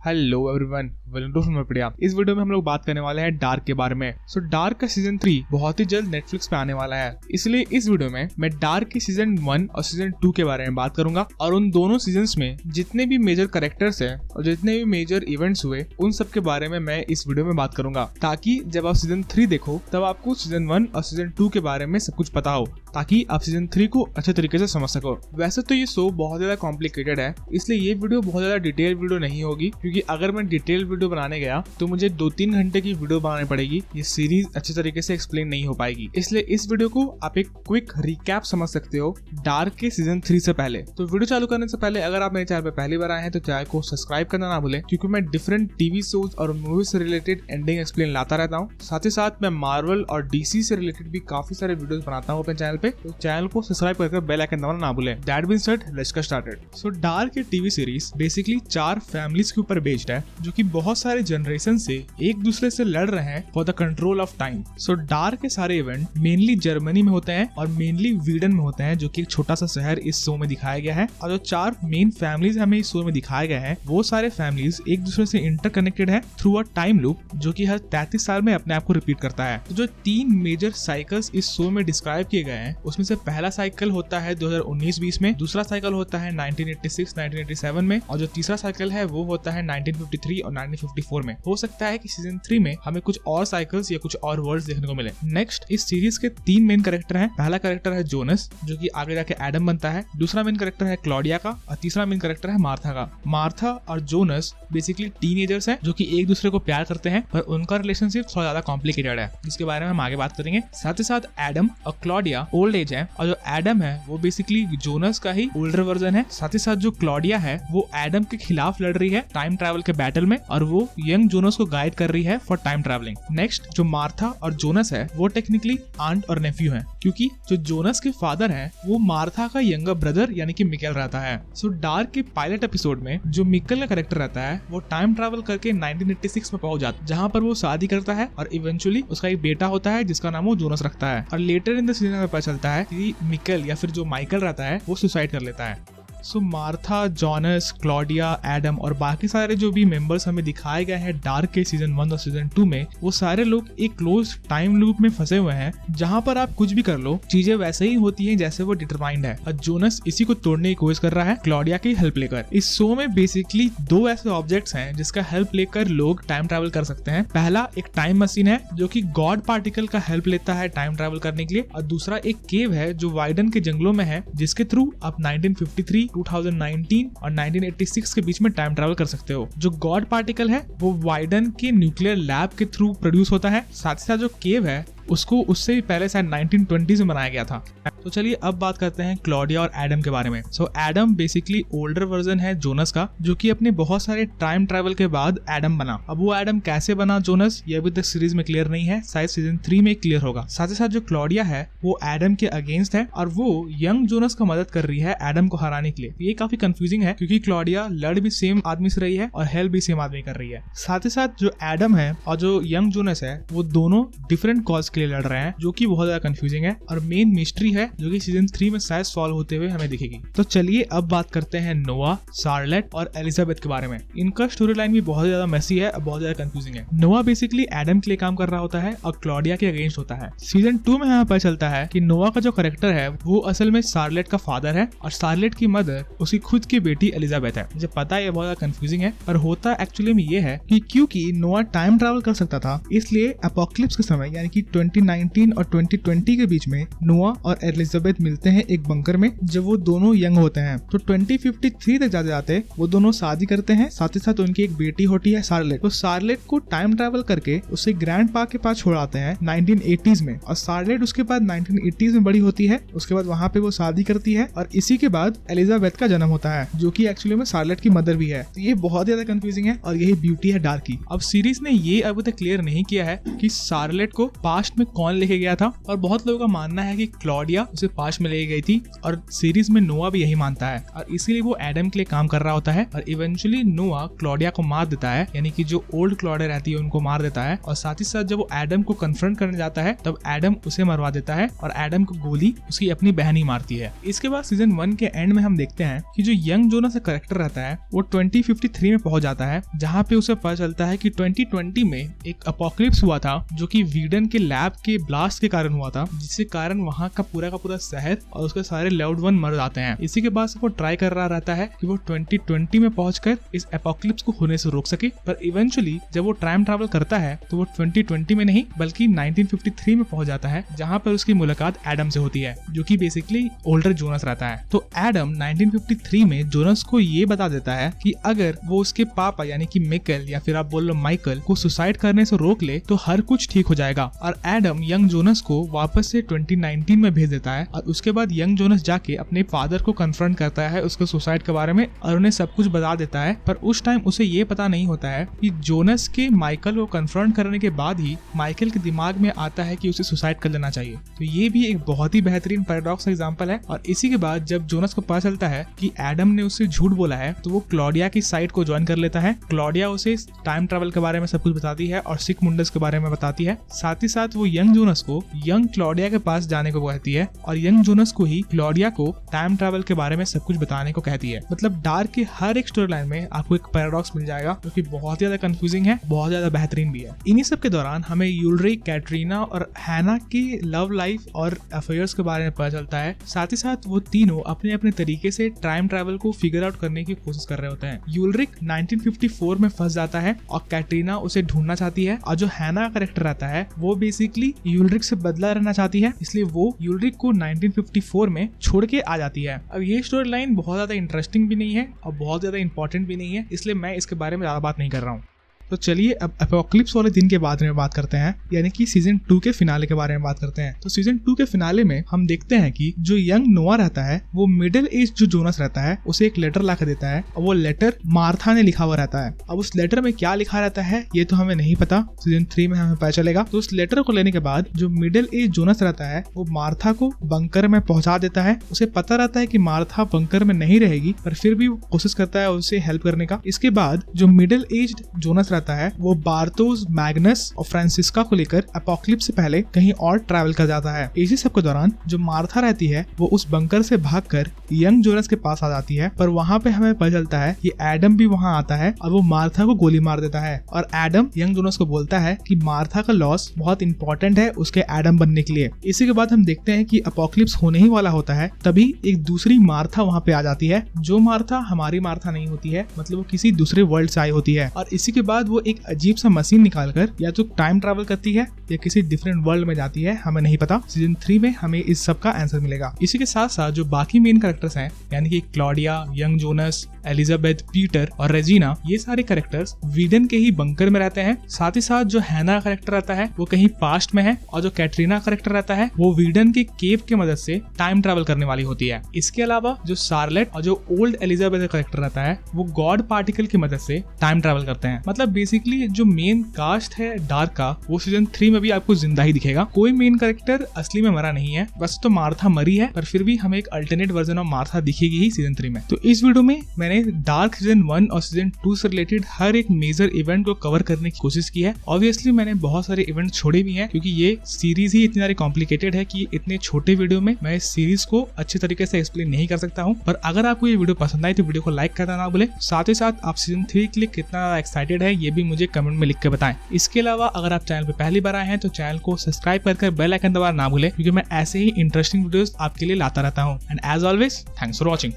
Hello everyone, welcome to Filmopedia. इस video में हम लोग बात करने वाले हैं डार्क के बारे में। डार्क का सीजन 3 बहुत ही जल्द नेटफ्लिक्स पे आने वाला है, इसलिए इस वीडियो में मैं डार्क के सीजन 1 और सीजन 2 के बारे में बात करूंगा और उन दोनों सीजन्स में जितने भी मेजर कैरेक्टर्स हैं और जितने भी मेजर इवेंट्स हुए उन सब के बारे में मैं इस वीडियो में बात करूंगा, ताकि जब आप सीजन 3 देखो तब आपको सीजन 1 और सीजन 2 के बारे में सब कुछ पता हो, ताकि आप सीजन 3 को अच्छे तरीके से समझ सको। वैसे तो ये शो बहुत ज्यादा कॉम्प्लिकेटेड है, इसलिए ये वीडियो बहुत ज्यादा डिटेल वीडियो नहीं होगी, क्योंकि अगर मैं डिटेल वीडियो बनाने गया तो मुझे 2-3 घंटे की वीडियो बनानी पड़ेगी। ये सीरीज अच्छे तरीके से एक्सप्लेन नहीं हो पाएगी, इसलिए इस वीडियो को आप एक क्विक रिकैप समझ सकते हो डार्क के सीजन 3 से पहले। तो वीडियो चालू करने से पहले अगर आप मेरे चैनल पे पहली बार आए हैं तो चैनल को सब्सक्राइब करना ना भूलें, क्योंकि मैं डिफरेंट टीवी शोज और मूवी से रिलेटेड एंडिंग एक्सप्लेन लाता रहता हूँ। साथ ही साथ मैं मार्वल और डीसी से रिलेटेड भी काफी सारे वीडियोस बनाता हूँ अपने चैनल पे, तो चैनल को सब्सक्राइब करके बेल आइकन दबाना ना भूलें। That being said, let's get started. So dark की टीवी सीरीज बेसिकली 4 फैमिलीज के ऊपर बेस्ड है, जो कि बहुत सारे जनरेशन से एक दूसरे से लड़ रहे हैं for the control of time. So dark के सारे इवेंट मेनली जर्मनी में होते हैं और मेनली वीडन में होते हैं, जो कि एक छोटा सा शहर इस शो में दिखाया गया है। और जो 4 मेन फैमिलीज हमें इस शो में दिखाए गए हैं वो सारे फैमिलीज एक दूसरे से इंटरकनेक्टेड है थ्रू अ टाइम लूप, जो कि हर 33 साल में अपने आप को रिपीट करता है। तो जो 3 मेजर साइकिल्स इस शो में डिस्क्राइब किए गए हैं उसमें से पहला साइकिल होता है 2019-20 में, दूसरा साइकिल होता है 1986-1987 में, और जो तीसरा साइकिल है वो होता है 1953 और 1954 में। हो सकता है कि सीजन 3 में हमें कुछ और साइकिल्स या कुछ और वर्ल्ड्स देखने को मिले। नेक्स्ट, इस सीरीज के 3 मेन कैरेक्टर हैं। पहला कैरेक्टर है जोनस, जो कि आगे जाके एडम बनता है। दूसरा मेन कैरेक्टर है क्लॉडिया का और तीसरा मेन कैरेक्टर है मार्था का। मार्था और जोनस बेसिकली टीनेजर्स हैं जो कि एक दूसरे को प्यार करते हैं, पर उनका रिलेशनशिप थोड़ा ज्यादा कॉम्प्लिकेटेड है, जिसके बारे में हम आगे बात करेंगे। साथ ही साथ एडम और क्लॉडिया ओल्ड एज है, और जो एडम है वो बेसिकली जोनस का ही ओल्डर वर्जन है। साथ ही साथ जो क्लॉडिया है वो एडम के खिलाफ लड़ रही है टाइम ट्रैवल के बैटल में, और वो यंग जोनस को गाइड कर रही है फॉर टाइम ट्रैवलिंग। नेक्स्ट, जो मार्था और जोनस है वो टेक्निकली आंट और नेफ्यू हैं, क्योंकि जो जोनस के फादर है वो मार्था का यंगर ब्रदर यानी कि मिकेल रहता है। सो डार्क के पायलट एपिसोड में जो मिकेल का कैरेक्टर रहता है वो टाइम ट्रैवल करके 1986 में पहुंच जाता है, जहां पर वो शादी करता है और इवेंचुअली उसका एक बेटा होता है जिसका नाम वो जोनस रखता है। और लेटर इन द सीजन में पता चलता है कि मिकेल या फिर जो माइकल रहता है वो सुसाइड कर लेता है। सो मार्था, जोनस, क्लॉडिया, एडम और बाकी सारे जो भी मेंबर्स हमें दिखाए गए हैं डार्क के सीजन 1 और सीजन 2 में, वो सारे लोग एक क्लोज टाइम लूप में फंसे हुए हैं, जहां पर आप कुछ भी कर लो चीजें वैसे ही होती हैं जैसे वो डिटरमाइंड है। और जोनस इसी को तोड़ने की कोशिश कर रहा है क्लॉडिया की हेल्प लेकर। इस शो में बेसिकली 2 ऐसे ऑब्जेक्ट्स हैं जिसका हेल्प लेकर लोग टाइम ट्रैवल कर सकते हैं। पहला एक टाइम मशीन है जो कि गॉड पार्टिकल का हेल्प लेता है टाइम ट्रैवल करने के लिए, और दूसरा एक केव है जो वाइडन के जंगलों में है, जिसके थ्रू आप 1953, 2019 और 1986 के बीच में टाइम ट्रैवल कर सकते हो। जो गॉड पार्टिकल है वो वाइडन के न्यूक्लियर लैब के थ्रू प्रोड्यूस होता है। साथ ही साथ जो केव है उसको उससे भी पहले शायद 1920 में बनाया गया था। तो चलिए अब बात करते हैं क्लॉडिया और एडम के बारे में। सो एडम बेसिकली ओल्डर वर्जन है जोनस का, जो कि अपने बहुत सारे टाइम ट्रैवल के बाद एडम बना। अब वो एडम कैसे बना जोनस, ये अभी तक सीरीज में क्लियर नहीं है, शायद सीजन 3 में क्लियर होगा। साथ ही साथ जो क्लॉडिया है वो एडम के अगेंस्ट है और वो यंग जोनस को मदद कर रही है एडम को हराने के लिए। ये काफी कंफ्यूजिंग है, क्योंकि क्लॉडिया लड़ भी सेम आदमी से रही है और हेल्प भी सेम आदमी कर रही है। साथ ही साथ जो एडम है और जो यंग जोनस है वो दोनों डिफरेंट कॉज के लिए लड़ रहे हैं, जो कि बहुत ज्यादा कंफ्यूजिंग है और मेन मिस्ट्री है जो कि सीजन 3 में शायद सॉल्व होते हुए हमें दिखेगी। तो चलिए अब बात करते हैं नोआ, शार्लेट और एलिजाबेथ के बारे में। इनका स्टोरी लाइन भी बहुत ज्यादा मेसी है और बहुत ज्यादा कंफ्यूजिंग है। नोआ बेसिकली एडम के लिए काम कर रहा होता है और क्लॉडिया के अगेंस्ट होता है। सीजन 2 में हमें पता चलता है कि नोआ का जो कैरेक्टर है वो असल में शार्लेट का फादर है और शार्लेट की मदर उसकी खुद की बेटी एलिजाबेथ है। मुझे पता है ये बहुत ज्यादा कंफ्यूजिंग है, पर होता एक्चुअली में ये है कि क्योंकि नोआ टाइम ट्रैवल कर सकता था, इसलिए एपोकलिप्स के समय यानी कि 2019 और 2020 के बीच में नोआ और एलिजाबेथ मिलते हैं एक बंकर में, जब वो दोनों यंग होते हैं। तो 2053 तक जाते जाते वो दोनों शादी करते हैं। साथ ही साथ उनकी एक बेटी होती है शार्लेट। तो शार्लेट को टाइम ट्रैवल करके उसे ग्रैंडपा के पास छोड़ाते हैं 1980s में, और शार्लेट उसके बाद 1980s में बड़ी होती है। उसके बाद वहाँ पे वो शादी करती है और इसी के बाद एलिजाबेथ का जन्म होता है, जो कि एक्चुअली में शार्लेट की मदर भी है। तो ये बहुत ज्यादा कंफ्यूजिंग है और यही ब्यूटी है डार्क की। अब सीरीज ने ये अभी तक क्लियर नहीं किया है कि शार्लेट को पास्ट में कौन लेके गया था, और बहुत लोगों का मानना है कि क्लॉडिया उसे पास्ट में ले गई थी और सीरीज में नोआ भी यही मानता है और इसीलिए वो एडम के लिए काम कर रहा होता है और इवेंचुअली नोआ क्लॉडिया को मार देता है, यानी कि जो ओल्ड क्लॉडिया रहती है उनको मार देता है। और साथ ही साथ जब वो एडम को कन्फ्रंट करने जाता है तब एडम उसे मरवा देता है और एडम को गोली उसकी अपनी बहन ही मारती है। इसके बाद सीजन 1 के एंड में हम देखते हैं कि जो यंग जोनास का कैरेक्टर रहता है वो 2053 में पहुंच जाता है, जहाँ पे उसे पता चलता है कि 2020 में एक अपोकलिप्स हुआ था जो कि वीडन के लैब के ब्लास्ट के कारण हुआ था, जिसके कारण वहाँ का पूरा शहर और उसके सारे लव्ड वन मर जाते हैं। इसी के बाद से वो ट्राई कर रहा रहता है कि वो 2020 में पहुंचकर इस अपोकलिप्स को होने से रोक सके, पर इवेंचुअली जब वो टाइम ट्रैवल करता है तो वो 2020 में नहीं बल्कि 1953 में पहुंच जाता है, जहाँ पर उसकी मुलाकात एडम से होती है जो कि बेसिकली ओल्डर जोनास रहता है। तो एडम 1953 में जोनास को ये बता देता है कि अगर वो उसके पापा यानी कि मिकल या फिर आप बोल लो माइकल को सुसाइड करने से रोक ले तो हर कुछ ठीक हो जाएगा। और एडम यंग जोनास को वापस से 2019 में भेज देता है और उसके बाद यंग जोनास जाके अपने फादर को कन्फ्रंट करता है उसके सुसाइड के बारे में और उन्हें सब कुछ बता देता है। पर उस टाइम उसे ये पता नहीं होता है कि जोनास के माइकल को कन्फ्रंट करने के बाद ही माइकल के दिमाग में आता है कि उसे सुसाइड कर लेना चाहिए। तो ये भी एक बहुत ही बेहतरीन पैराडॉक्स एग्जांपल है। और इसी के बाद जब जोनास को पता चलता है कि एडम ने उससे झूठ बोला है तो वो क्लॉडिया की साइड को ज्वाइन कर लेता है। क्लॉडिया उसे टाइम ट्रैवल के बारे में सब कुछ बताती है और सिक मुंडस के बारे में बताती है। साथ ही साथ वो यंग जोनास को यंग क्लॉडिया के पास जाने को कहती है और यंग जोनास को ही क्लॉडिया को टाइम ट्रैवल के बारे में सब कुछ बताने को कहती है। मतलब डार्क के हर एक स्टोरी लाइन में आपको एक पैराडॉक्स मिल जाएगा जो कि बहुत ज्यादा कंफ्यूजिंग है, बहुत ज्यादा बेहतरीन भी है। इन्हीं सब के दौरान हमें यूलरिक, कैटरीना और हैना की लव लाइफ और अफेयर्स के बारे में पता चलता है। साथ ही साथ वो तीनों अपने अपने तरीके से टाइम ट्रैवल को फिगर आउट करने की कोशिश कर रहे होते हैं। यूलरिक 1954 में फंस जाता है और कैटरीना उसे ढूंढना चाहती है और जो हैना का कैरेक्टर रहता है वो बेसिकली यूलरिक से बदला रहना चाहती है, इसलिए वो यूलरिक को 1954 में छोड़ के आ जाती है। अब ये स्टोरी लाइन बहुत ज्यादा इंटरेस्टिंग भी नहीं है और बहुत ज्यादा इंपॉर्टेंट भी नहीं है, इसलिए मैं इसके बारे में ज्यादा बात नहीं कर रहा हूँ। तो चलिए अब अपोकलिप्स वाले दिन के बारे में बात करते हैं, यानी कि सीजन 2 के फिनाले के बारे में बात करते हैं। तो सीजन 2 के फिनाले में हम देखते हैं कि जो यंग नोआ रहता है वो मिडिल एज जो जोनास रहता है उसे एक लेटर ला कर देता है और वो लेटर मार्था ने लिखा हुआ रहता है। अब उस लेटर में क्या लिखा रहता है ये तो हमें नहीं पता, सीजन 3 में हमें पता चलेगा। तो उस लेटर को लेने के बाद जो मिडिल एज जोनास रहता है वो मार्था को बंकर में पहुंचा देता है। उसे पता रहता है कि मार्था बंकर में नहीं रहेगी, पर फिर भी वो कोशिश करता है उसे हेल्प करने का। इसके बाद जो मिडिल एज जोनास रहता है वो बार्थोस, मैग्नस और फ्रांसिस्का को लेकर अपोकलिप्स से पहले कहीं और ट्रैवल कर जाता है। इसी सब के दौरान जो मार्था रहती है वो उस बंकर से भागकर यंग जोनास के पास आ जाती है, पर वहाँ पे हमें पता चलता है कि एडम भी वहाँ आता है और वो मार्था को गोली मार देता है। और एडम यंग जोनास को बोलता है कि मार्था का लॉस बहुत इंपॉर्टेंट है उसके एडम बनने के लिए। इसी के बाद हम देखते हैं कि अपोकलिप्स होने ही वाला होता है, तभी एक दूसरी मार्था वहाँ पे आ जाती है। जो मार्था हमारी मार्था नहीं होती है, मतलब वो किसी दूसरे वर्ल्ड से आई होती है। और इसी के बाद वो एक अजीब सा मशीन निकालकर या तो टाइम ट्रैवल करती है या किसी डिफरेंट वर्ल्ड में जाती है, हमें नहीं पता। सीजन 3 में हमें इस सब का आंसर मिलेगा। इसी के साथ साथ जो बाकी मेन कैरेक्टर्स हैं यानी कि Claudia, young Jonas, Elizabeth, Peter और रेजिना, ये सारे कैरेक्टर्स वीडन के ही बंकर में रहते हैं। साथ ही साथ जो हैना कैरेक्टर रहता है वो कहीं पास्ट में है और जो कैटरीना कैरेक्टर रहता है वो वीडन के केव की मदद से टाइम ट्रैवल करने वाली होती है। इसके अलावा जो शार्लेट और जो ओल्ड एलिजाबेथ कैरेक्टर रहता है वो गॉड पार्टिकल की मदद से टाइम ट्रैवल करते हैं। मतलब बेसिकली जो मेन कास्ट है डार्क का वो सीजन 3 में भी आपको जिंदा ही दिखेगा। कोई मेन कैरेक्टर असली में मरा नहीं है, बस तो मार्था मरी है, पर फिर भी हमें एक अल्टरनेट वर्जन ऑफ मार्था दिखेगी ही सीजन 3 में। तो इस वीडियो में मैंने डार्क सीजन 1 और सीजन 2 से रिलेटेड हर एक मेजर इवेंट को कवर करने की कोशिश की है। ऑब्वियसली मैंने बहुत सारे इवेंट छोड़े भी हैं क्योंकि ये सीरीज ही इतनी सारी कॉम्प्लिकेटेड है कि इतने छोटे वीडियो में मैं इस सीरीज को अच्छे तरीके से एक्सप्लेन नहीं कर सकता हूँ। पर अगर आपको ये वीडियो पसंद आई तो वीडियो को लाइक करना ना भूले। साथ ही साथ आप सीजन 3 के लिए कितना एक्साइटेड है ये भी मुझे कमेंट में लिख के बताएं। इसके अलावा अगर आप चैनल पे पहली बार आए हैं तो चैनल को सब्सक्राइब कर बेल आइकन दबाना ना भूलें, क्योंकि मैं ऐसे ही इंटरेस्टिंग वीडियोस आपके लिए लाता रहता हूँ। And as always thanks for watching.